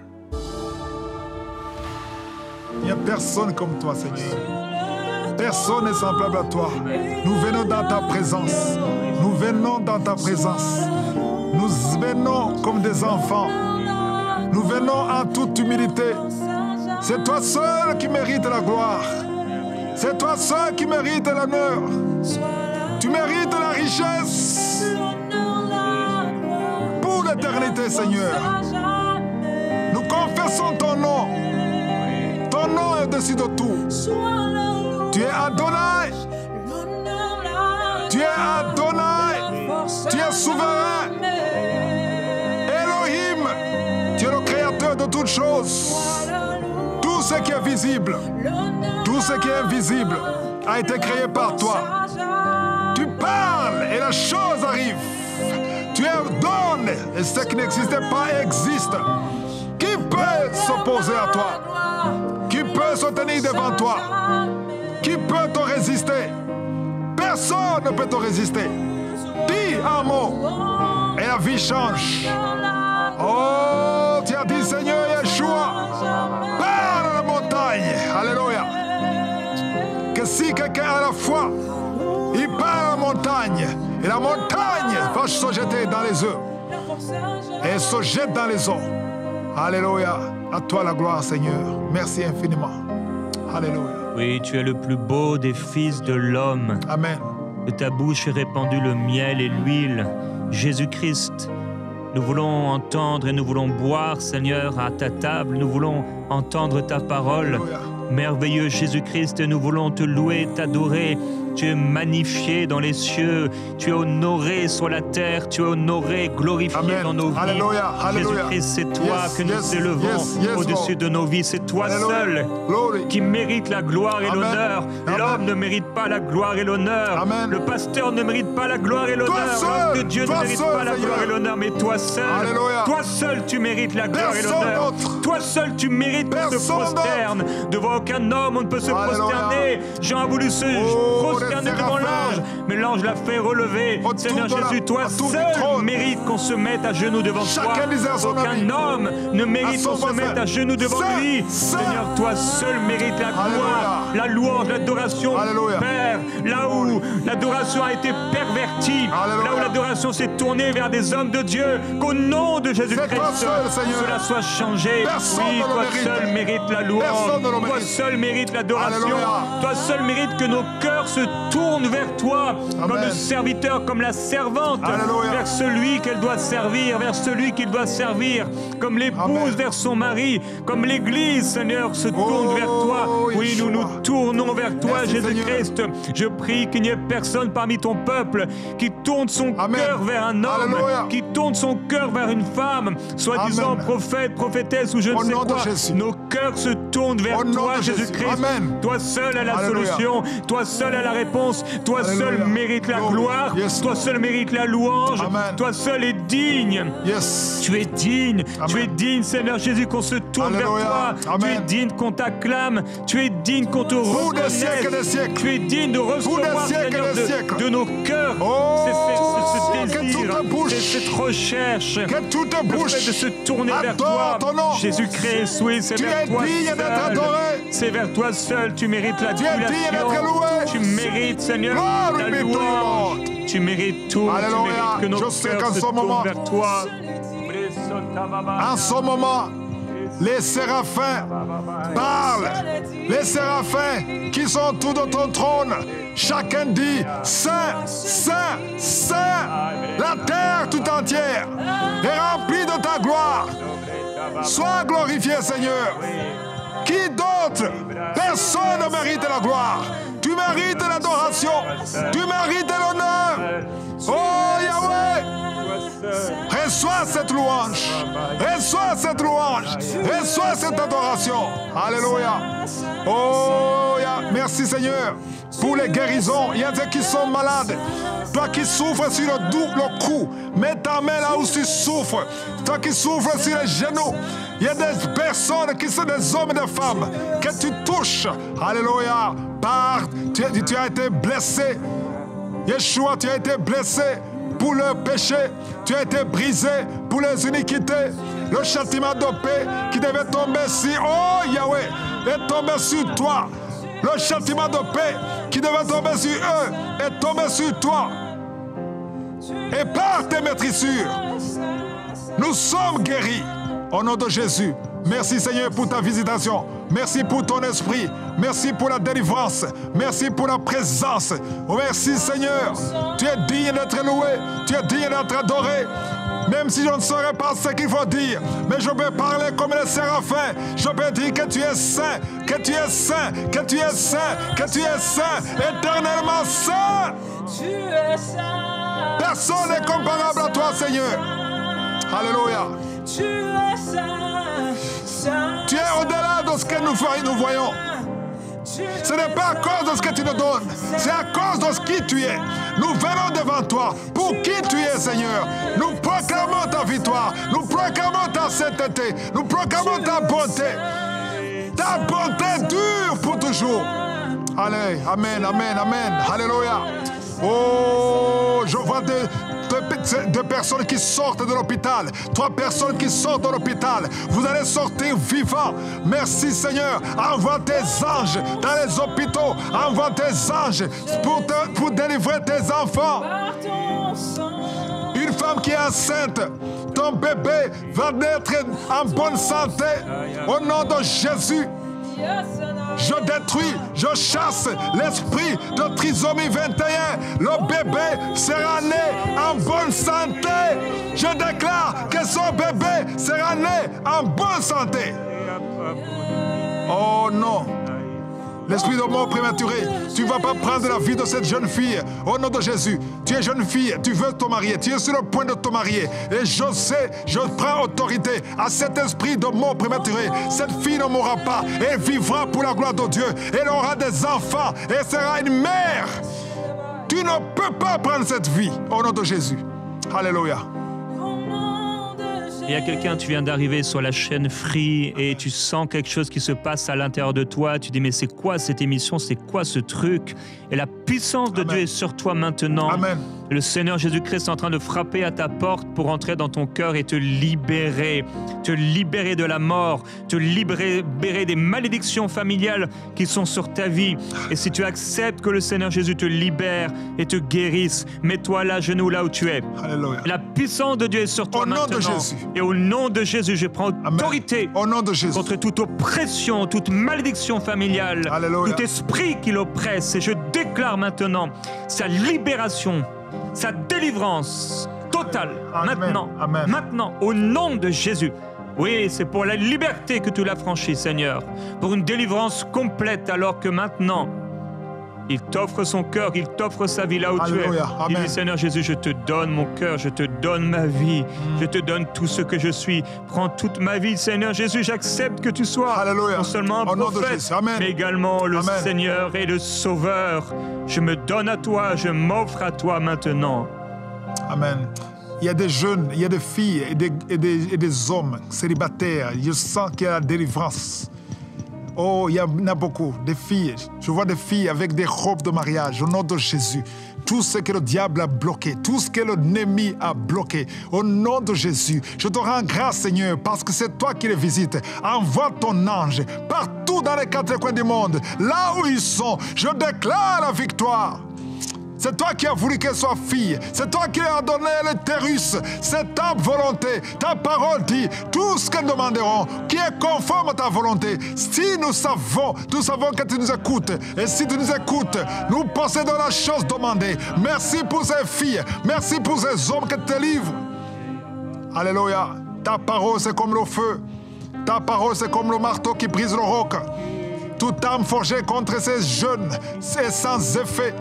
Il n'y a personne comme toi, Seigneur. Personne n'est semblable à toi. Nous venons dans ta présence. Nous venons dans ta présence. Nous venons comme des enfants. Nous venons en toute humilité. C'est toi seul qui mérites la gloire. C'est toi seul qui mérites l'honneur. Tu mérites la richesse pour l'éternité, Seigneur. Nous confessons ton nom. Ton nom est au-dessus de tout. Tu es Adonai. Tu es Adonai. Tu es souverain. Elohim. Tu es le créateur de toutes choses. Tout ce qui est visible, tout ce qui est invisible a été créé par toi. Tu parles et la chose arrive. Tu ordonnes et ce qui n'existait pas existe. Qui peut s'opposer à toi? Qui peut se tenir devant toi? Qui peut te résister? Personne ne peut te résister. Dis un mot et la vie change. Oh, tu as dit Seigneur Yeshua, parle à la montagne. Alléluia. Que si quelqu'un a la foi, il parle à la montagne. Et la montagne va se jeter dans les eaux. Et se jette dans les eaux. Alléluia. À toi la gloire, Seigneur. Merci infiniment. Alléluia. Oui, tu es le plus beau des fils de l'homme. Amen. De ta bouche est répandu le miel et l'huile. Jésus-Christ, nous voulons entendre et nous voulons boire, Seigneur, à ta table. Nous voulons entendre ta parole. Alléluia. Merveilleux Jésus-Christ, nous voulons te louer, t'adorer. Tu es magnifié dans les cieux, tu es honoré sur la terre, tu es honoré, glorifié Amen. dans nos vies. Alléluia. Alléluia. Jésus-Christ, c'est toi que nous élevons au-dessus de nos vies. C'est toi Alléluia. seul Glory. qui mérite la gloire et Amen. l'honneur. Amen. L'homme ne mérite pas la gloire et l'honneur. Amen. Le pasteur ne mérite pas la gloire et l'honneur. seul. L'homme de Dieu ne Toi mérite seul, pas la Seigneur. gloire et l'honneur, mais toi seul. Alléluia. Toi seul, tu mérites la gloire et Personne l'honneur. d'autre. Toi seul, tu mérites qu'on se Personne prosterne. Devant aucun homme, on ne peut se Alléluia. prosterner. Jean a voulu se prosterner les devant séraphins. l'ange, mais l'ange l'a fait relever. Autour Seigneur de la- Jésus, toi autour du seul trône. mérite qu'on se mette à genoux devant toi. Chacun disait à son Aucun ami. homme ne À mérite son qu'on se voisin. mette à genoux devant Seul, lui. seul. Seigneur, toi seul mérite la gloire, Alléluia. la louange, l'adoration. Alléluia. Père, là où l'adoration a été pervertie, Alléluia. là où l'adoration s'est tournée vers des hommes de Dieu, qu'au nom de Jésus-Christ, C'est toi seul, Seigneur. cela soit changé. Personne Oui, ne le toi mérite. seul mérite la louange. Personne ne le Toi mérite. seul mérite l'adoration. Alléluia. Toi seul mérite que nos cœurs se tournent vers toi, comme Amen. le serviteur, comme la servante, Alléluia. vers celui qu'elle doit servir, vers celui qu'il doit servir, comme l'épouse Amen. vers son mari, comme l'Église, Seigneur, se tourne vers toi. Oui, Yeshua. nous nous tournons vers toi, Merci, Jésus-Christ. Je prie qu'il n'y ait personne parmi ton peuple qui tourne son Amen. cœur vers un homme, Alléluia. qui tourne son cœur vers une femme, soi-disant Amen. prophète, prophétesse ou je ne Au sais nom de quoi. Jésus. Nos cœurs se tournent vers Au nom toi, de Jésus. Jésus-Christ. Amen. Toi seul as la Alléluia. solution. Toi seul as la réponse. Toi Alléluia. seul mérites la Glory. gloire. Yes, Toi Lord. seul mérites la louange. Amen. Toi seul es digne. Yes. Tu es digne. Amen. Tu es digne, Seigneur Jésus, qu'on se tourne Alléluia. vers toi. Tu es Amen. digne qu'on t'acclame. Tu es digne qu'on te Pour des siècles et des reconnaisse. siècle. Tu es digne de recevoir, siècles Seigneur, et des siècles. de nos cœurs. Oh, C'est ce que désir, toute bouche, c'est cette recherche. que toute Le bouche fait de se tourner vers adore toi. ton nom. Jésus-Christ, oui, c'est Tu vers es toi digne d'être seul. adoré. C'est vers toi seul. Tu mérites Tu es digne d'être l'adulation. loué. Tu mérites, Seigneur, Glory la be to you, louange. Lord. Tu mérites tout. Alléluia. Tu mérites que nos Je sais cœurs qu'en se ce moment- tournent vers toi. En ce moment, les séraphins parlent. Les séraphins qui sont autour de ton trône, chacun dit Saint, Saint, Saint. La terre tout entière est remplie de ta gloire. Sois glorifié, Seigneur. Qui d'autre? Personne ne mérite la gloire. Tu mérites l'adoration. Tu mérites l'honneur. Oh Yahweh, reçois cette louange. Reçois cette louange. Reçois cette adoration. Alléluia. Oh, merci Seigneur pour les guérisons. Il y a ceux qui sont malades. Toi qui souffres sur le cou, mets ta main là où tu souffres. Toi qui souffres sur les genoux. Il y a des personnes qui sont des hommes et des femmes que tu touches. Alléluia. Tu as été blessé. Yeshua, tu as été blessé pour le péché. Tu as été brisé pour les iniquités. Le châtiment de paix qui devait tomber sur, oh Yahweh, est tombé sur toi. Le châtiment de paix qui devait tomber sur eux est tombé sur toi. Et par tes maîtrissures, nous sommes guéris. Au nom de Jésus, merci Seigneur pour ta visitation. Merci pour ton esprit. Merci pour la délivrance. Merci pour la présence. Oh, merci Seigneur. Tu es digne d'être loué. Tu es digne d'être adoré. Même si je ne saurais pas ce qu'il faut dire, mais je peux parler comme les séraphins. Je peux dire que tu es saint, que tu es saint, que tu es saint, que tu es saint, éternellement saint. Tu es saint. Personne n'est comparable à toi, Seigneur. Alléluia. Tu es saint, saint. Tu es au-delà de ce que nous voyons. Ce n'est pas à cause de ce que tu nous donnes, c'est à cause de ce qui tu es. Nous venons devant toi pour qui tu es, Seigneur. Nous proclamons ta victoire, nous proclamons ta sainteté, nous proclamons ta bonté. Ta bonté dure pour toujours. Allez, amen, amen, amen. Alléluia. Oh, je vois deux personnes qui sortent de l'hôpital. 3 personnes qui sortent de l'hôpital. Vous allez sortir vivants. Merci Seigneur. Envoie tes anges dans les hôpitaux. Envoie tes anges pour délivrer tes enfants. Une femme qui est enceinte, ton bébé va naître en bonne santé. Au nom de Jésus. Je détruis, je chasse l'esprit de trisomie 21. Le bébé sera né en bonne santé. Je déclare que son bébé sera né en bonne santé. Oh non. L'esprit de mort prématuré, tu ne vas pas prendre la vie de cette jeune fille. Au nom de Jésus, tu es jeune fille, tu veux te marier, tu es sur le point de te marier. Et je sais, je prends autorité à cet esprit de mort prématuré. Cette fille ne mourra pas, elle vivra pour la gloire de Dieu. Elle aura des enfants, elle sera une mère. Tu ne peux pas prendre cette vie. Au nom de Jésus. Alléluia. Il y a quelqu'un, tu viens d'arriver sur la chaîne Free et tu sens quelque chose qui se passe à l'intérieur de toi. Tu dis, mais c'est quoi cette émission? C'est quoi ce truc? Et la puissance de Dieu est sur toi maintenant. Amen. Le Seigneur Jésus-Christ est en train de frapper à ta porte pour entrer dans ton cœur et te libérer. Te libérer de la mort. Te libérer des malédictions familiales qui sont sur ta vie. Et si tu acceptes que le Seigneur Jésus te libère et te guérisse, mets-toi là, genoux là où tu es. Alléluia. La puissance de Dieu est sur toi Au nom maintenant. de Jésus. Et au nom de Jésus, je prends autorité Au nom de Jésus. contre toute oppression, toute malédiction familiale, Alléluia. tout esprit qui l'oppresse. Et je déclare maintenant sa libération, sa délivrance totale. Amen. Maintenant, Amen. maintenant, au nom de Jésus. Oui, c'est pour la liberté que tu l'as franchi, Seigneur. Pour une délivrance complète, alors que maintenant, Il t'offre son cœur, il t'offre sa vie là où tu es. Alléluia. Il Amen. dit, Seigneur Jésus, je te donne mon cœur, je te donne ma vie, je te donne tout ce que je suis. Prends toute ma vie, Seigneur Jésus, j'accepte que tu sois Alléluia. non seulement un Au nom de prophète, Jésus. Amen. mais également le Amen. Seigneur et le Sauveur. Je me donne à toi, je m'offre à toi maintenant. Amen. Il y a des jeunes, il y a des filles et des hommes célibataires. Je sens qu'il y a la délivrance. Oh, il y en a beaucoup, des filles. Je vois des filles avec des robes de mariage au nom de Jésus. Tout ce que le diable a bloqué, tout ce que l'ennemi a bloqué, au nom de Jésus, je te rends grâce, Seigneur, parce que c'est toi qui les visites. Envoie ton ange partout dans les quatre coins du monde, là où ils sont. Je déclare la victoire. C'est toi qui as voulu qu'elle soit fille. C'est toi qui as donné l'utérus. C'est ta volonté. Ta parole dit tout ce que nous demanderons qui est conforme à ta volonté. Si nous savons que tu nous écoutes. Et si tu nous écoutes, nous possédons la chose demandée. Merci pour ces filles. Merci pour ces hommes que tu te livres. Alléluia. Ta parole, c'est comme le feu. Ta parole, c'est comme le marteau qui brise le roc. Toute âme forgée contre ces jeunes, c'est sans effet.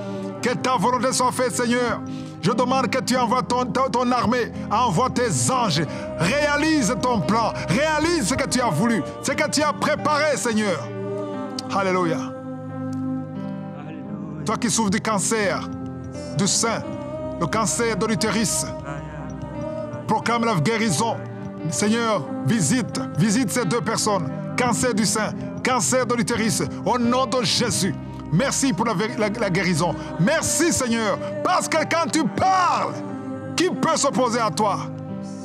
Que ta volonté soit faite, Seigneur. Je demande que tu envoies ton armée, envoie tes anges, réalise ton plan, réalise ce que tu as voulu, ce que tu as préparé, Seigneur. Alléluia. Toi qui souffres du cancer du sein, le cancer de l'utérus, proclame la guérison. Seigneur, visite ces deux personnes. Cancer du sein, cancer de l'utérus, au nom de Jésus. Merci pour la guérison. Merci, Seigneur, parce que quand tu parles, qui peut s'opposer à toi?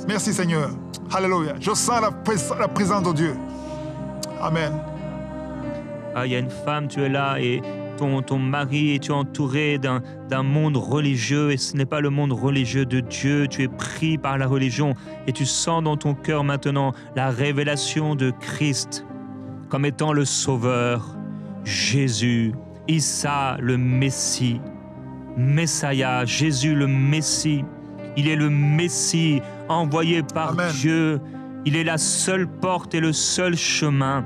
Merci, Seigneur. Alléluia. Je sens la présence de Dieu. Amen. Ah, il y a une femme, tu es là et ton mari, et tu es entouré d'un monde religieux et ce n'est pas le monde religieux de Dieu. Tu es pris par la religion et tu sens dans ton cœur maintenant la révélation de Christ comme étant le Sauveur, Jésus, Issa le Messie, Messiah, Jésus le Messie. Il est le Messie envoyé par Amen. Dieu. Il est la seule porte et le seul chemin.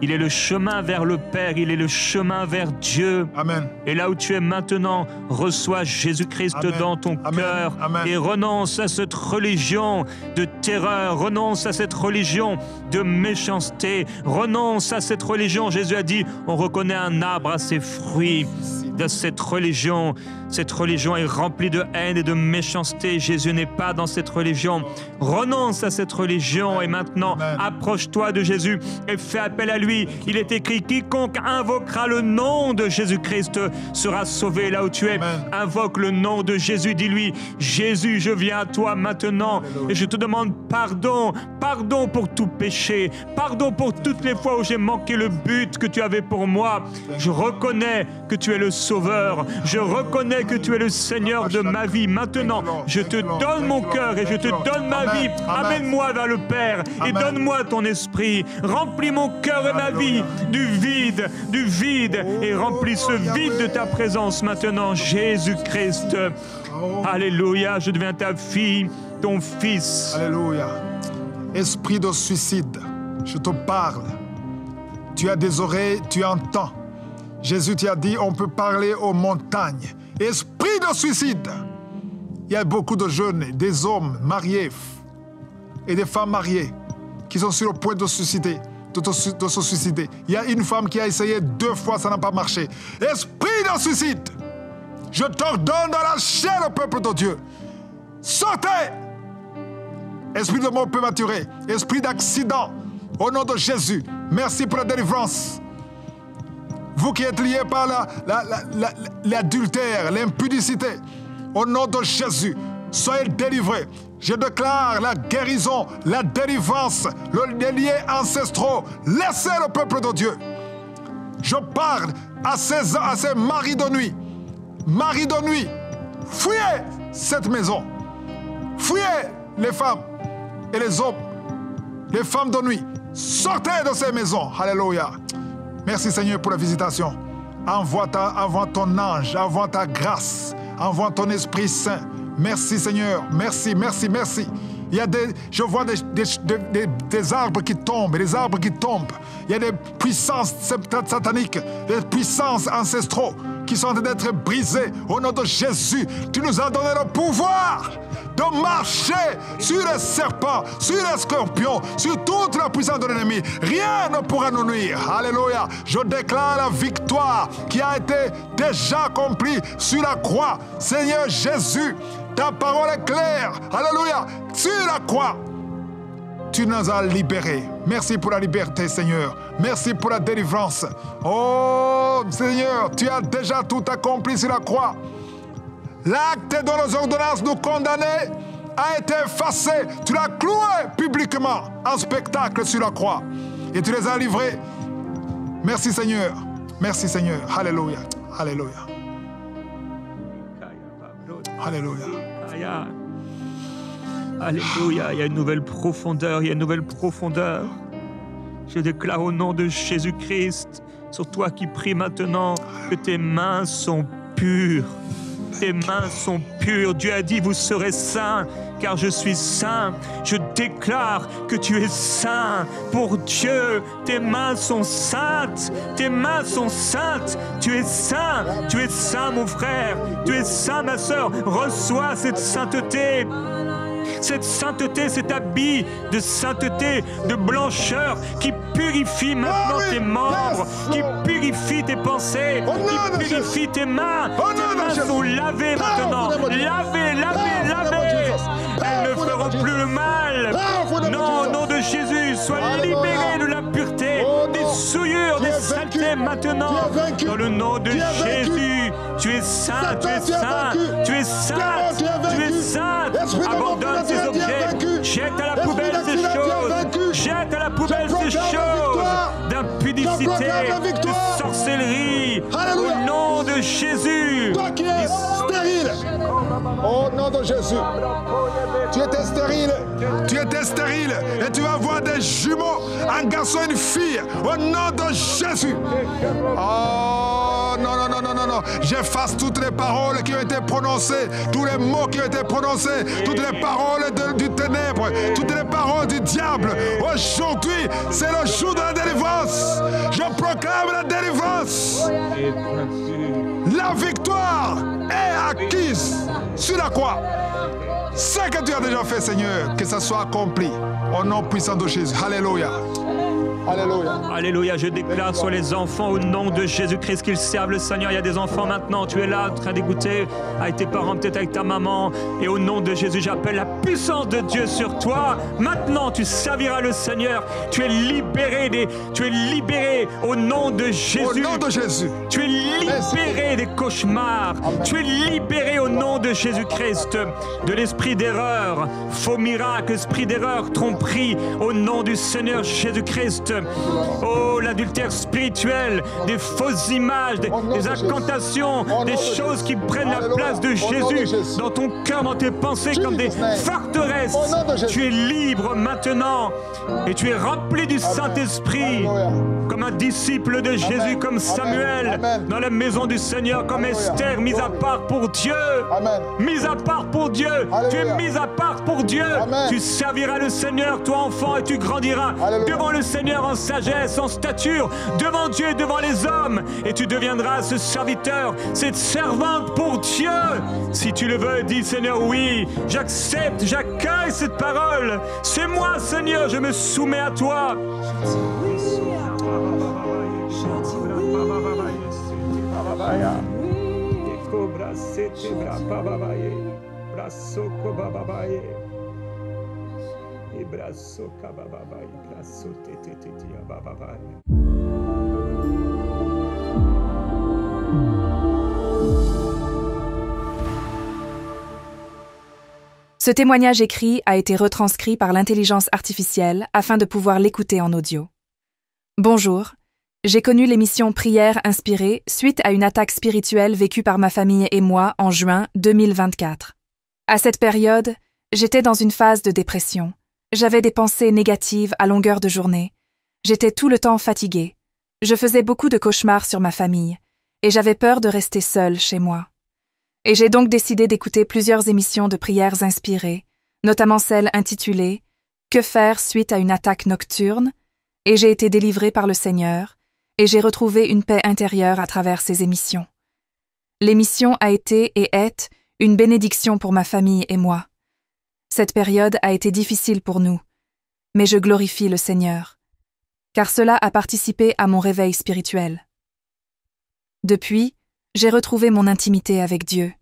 Il est le chemin vers le Père, il est le chemin vers Dieu. Amen. Et là où tu es maintenant, reçois Jésus-Christ Amen. dans ton Amen. cœur Amen. et renonce à cette religion de terreur, renonce à cette religion de méchanceté, renonce à cette religion. Jésus a dit, on reconnaît un arbre à ses fruits. De cette religion est remplie de haine et de méchanceté. Jésus n'est pas dans cette religion. Renonce à cette religion et maintenant Amen. approche-toi de Jésus et fais appel à lui. Il est écrit, quiconque invoquera le nom de Jésus-Christ sera sauvé. Là où tu es, Amen. invoque le nom de Jésus. Dis-lui, Jésus, je viens à toi maintenant et je te demande pardon. Pardon pour tout péché. Pardon pour toutes les fois où j'ai manqué le but que tu avais pour moi. Je reconnais que tu es le Sauveur. Je reconnais que tu es le Seigneur de ma vie. Maintenant, je te donne mon cœur et je te donne ma vie. Amène-moi vers le Père et donne-moi ton esprit. Remplis mon cœur et ma vie du vide et remplis ce vide de ta présence maintenant, Jésus-Christ. Alléluia, je deviens ta fille, ton fils. Alléluia. Esprit de suicide, je te parle. Tu as des oreilles, tu entends. Jésus t'a dit, on peut parler aux montagnes. Esprit de suicide. Il y a beaucoup de jeunes, des hommes mariés et des femmes mariées qui sont sur le point de se suicider. Il y a une femme qui a essayé 2 fois, ça n'a pas marché. Esprit de suicide. Je t'ordonne d'arracher le peuple de Dieu. Sortez! Esprit de mort prématuré, esprit d'accident, au nom de Jésus, merci pour la délivrance. Vous qui êtes liés par l'adultère, l'impudicité, au nom de Jésus, soyez délivrés. Je déclare la guérison, la délivrance, les liens ancestraux. Laissez le peuple de Dieu. Je parle à ces maris de nuit. Maris de nuit, fuyez cette maison. Fuyez les femmes et les hommes, les femmes de nuit. Sortez de ces maisons. Alléluia. Merci Seigneur pour la visitation. Envoie ton ange, envoie ta grâce, envoie ton Esprit Saint. Merci Seigneur. Merci, merci, merci. Je vois des arbres qui tombent, des arbres qui tombent. Il y a des puissances sataniques, des puissances ancestraux qui sont en train d'être brisées. Au nom de Jésus, tu nous as donné le pouvoir de marcher sur les serpents, sur les scorpions, sur toute la puissance de l'ennemi. Rien ne pourra nous nuire. Alléluia. Je déclare la victoire qui a été déjà accomplie sur la croix. Seigneur Jésus, ta parole est claire. Alléluia. Sur la croix, tu nous as libérés. Merci pour la liberté, Seigneur. Merci pour la délivrance. Oh, Seigneur, tu as déjà tout accompli sur la croix. L'acte de nos ordonnances nous condamner a été effacé. Tu l'as cloué publiquement en spectacle sur la croix. Et tu les as livrés. Merci, Seigneur. Merci, Seigneur. Alléluia. Alléluia. Alléluia. Alléluia, il y a une nouvelle profondeur, il y a une nouvelle profondeur. Je déclare au nom de Jésus-Christ, sur toi qui pries maintenant, que tes mains sont pures. Tes mains sont pures. Dieu a dit, vous serez saints, car je suis saint. Je déclare que tu es saint pour Dieu. Tes mains sont saintes. Tes mains sont saintes. Tu es saint. Tu es saint, mon frère. Tu es saint, ma sœur. Reçois cette sainteté. Cette sainteté, cet habit de sainteté, de blancheur qui purifie maintenant tes membres, qui purifie tes pensées, qui purifie tes mains. Tes mains sont lavées maintenant. Lavées, lavées, lavées. Elles ne feront plus le mal. Non, au nom de Jésus, sois libéré de la pureté, des souillures, des saletés maintenant. Dans le nom de Jésus, tu es saint, tu es saint, tu es sainte, tu es sainte. Abandonne ces objets, jette à la poubelle ces choses, jette à la poubelle ces choses d'impudicité, de sorcellerie, au nom de Jésus. Toi qui es stérile, au nom de Jésus, tu étais stérile, tu étais stérile et tu vas voir des jumeaux, un garçon et une fille, au nom de Jésus. Oh non, non, non, non, non, non, j'efface toutes les paroles qui ont été prononcées, tous les mots qui ont été prononcés, toutes les paroles du ténèbre, toutes les paroles du diable. Aujourd'hui, c'est le jour de la délivrance. Je proclame la délivrance. La victoire est acquise sur la croix. Ce que tu as déjà fait, Seigneur, que ça soit accompli. Au nom puissant de Jésus. Alléluia. Alléluia. Alléluia, je déclare sur les enfants au nom de Jésus-Christ qu'ils servent le Seigneur. Il y a des enfants maintenant, tu es là, très dégoûté, avec tes parents, peut-être avec ta maman. Et au nom de Jésus, j'appelle la puissance de Dieu sur toi. Maintenant, tu serviras le Seigneur. Tu es libéré, tu es libéré au nom de Jésus. Au nom de Jésus. Tu es libéré des cauchemars. Amen. Tu es libéré au nom de Jésus-Christ de l'esprit d'erreur, faux miracle, esprit d'erreur, tromperie, au nom du Seigneur Jésus-Christ. Oh, l'adultère spirituel, des fausses images, des incantations, des choses qui prennent la place de Jésus dans ton cœur, dans tes pensées, comme des forteresses. Tu es libre maintenant et tu es rempli du Saint-Esprit, comme un disciple de Jésus, comme Samuel, dans la maison du Seigneur, comme Esther, mise à part pour Dieu. Mise à part pour Dieu. Tu es mise à part pour Dieu. Tu serviras le Seigneur, toi enfant, et tu grandiras devant le Seigneur en sagesse, en stature, devant Dieu et devant les hommes. Et tu deviendras ce serviteur, cette servante pour Dieu. Si tu le veux, dis Seigneur, oui, j'accepte, j'accueille cette parole. C'est moi, Seigneur, je me soumets à toi. Ce témoignage écrit a été retranscrit par l'intelligence artificielle afin de pouvoir l'écouter en audio. Bonjour, j'ai connu l'émission Prière inspirée suite à une attaque spirituelle vécue par ma famille et moi en juin 2024. À cette période, j'étais dans une phase de dépression. J'avais des pensées négatives à longueur de journée. J'étais tout le temps fatiguée. Je faisais beaucoup de cauchemars sur ma famille et j'avais peur de rester seule chez moi. Et j'ai donc décidé d'écouter plusieurs émissions de prières inspirées, notamment celle intitulée « Que faire suite à une attaque nocturne ?» et j'ai été délivrée par le Seigneur et j'ai retrouvé une paix intérieure à travers ces émissions. L'émission a été et est une bénédiction pour ma famille et moi. Cette période a été difficile pour nous, mais je glorifie le Seigneur, car cela a participé à mon réveil spirituel. Depuis, j'ai retrouvé mon intimité avec Dieu.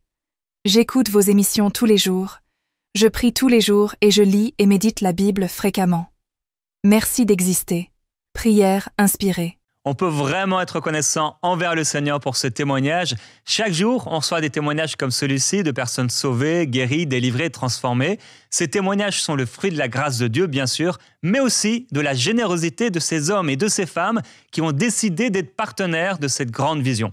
J'écoute vos émissions tous les jours, je prie tous les jours et je lis et médite la Bible fréquemment. Merci d'exister. Prière inspirée. On peut vraiment être reconnaissant envers le Seigneur pour ce témoignage. Chaque jour, on reçoit des témoignages comme celui-ci de personnes sauvées, guéries, délivrées, transformées. Ces témoignages sont le fruit de la grâce de Dieu, bien sûr, mais aussi de la générosité de ces hommes et de ces femmes qui ont décidé d'être partenaires de cette grande vision.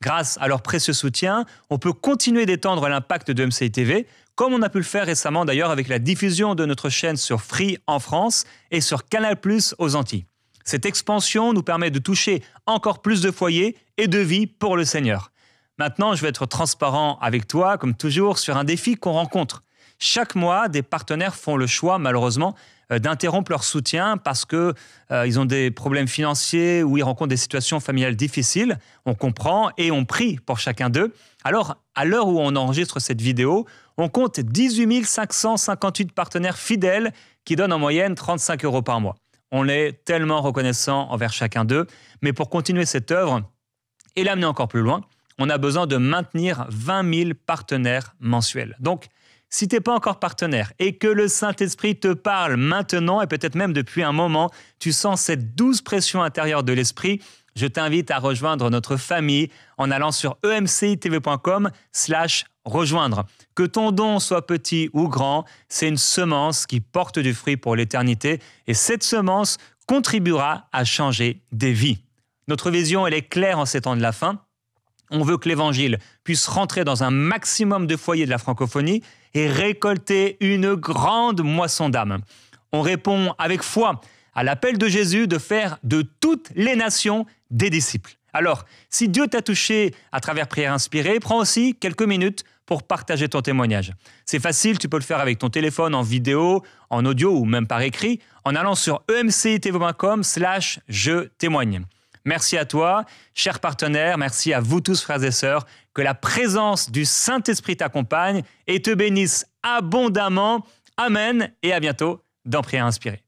Grâce à leur précieux soutien, on peut continuer d'étendre l'impact de MCI TV, comme on a pu le faire récemment d'ailleurs avec la diffusion de notre chaîne sur Free en France et sur Canal+ aux Antilles. Cette expansion nous permet de toucher encore plus de foyers et de vies pour le Seigneur. Maintenant, je vais être transparent avec toi, comme toujours, sur un défi qu'on rencontre. Chaque mois, des partenaires font le choix, malheureusement, d'interrompre leur soutien parce qu'ils ont des problèmes financiers ou ils rencontrent des situations familiales difficiles. On comprend et on prie pour chacun d'eux. Alors, à l'heure où on enregistre cette vidéo, on compte 18 558 partenaires fidèles qui donnent en moyenne 35 € par mois. On est tellement reconnaissant envers chacun d'eux, mais pour continuer cette œuvre et l'amener encore plus loin, on a besoin de maintenir 20 000 partenaires mensuels. Donc, si tu n'es pas encore partenaire et que le Saint-Esprit te parle maintenant et peut-être même depuis un moment, tu sens cette douce pression intérieure de l'Esprit, je t'invite à rejoindre notre famille en allant sur emcitv.com/rejoindre. Que ton don soit petit ou grand, c'est une semence qui porte du fruit pour l'éternité et cette semence contribuera à changer des vies. Notre vision, elle est claire en ces temps de la fin. On veut que l'Évangile puisse rentrer dans un maximum de foyers de la francophonie et récolter une grande moisson d'âmes. On répond avec foi à l'appel de Jésus de faire de toutes les nations des disciples. Alors, si Dieu t'a touché à travers Prière Inspirée, prends aussi quelques minutes pour partager ton témoignage. C'est facile, tu peux le faire avec ton téléphone, en vidéo, en audio ou même par écrit, en allant sur emcitv.com/je témoigne. Merci à toi, chers partenaires, merci à vous tous, frères et sœurs, que la présence du Saint-Esprit t'accompagne et te bénisse abondamment. Amen et à bientôt dans Prière Inspirée.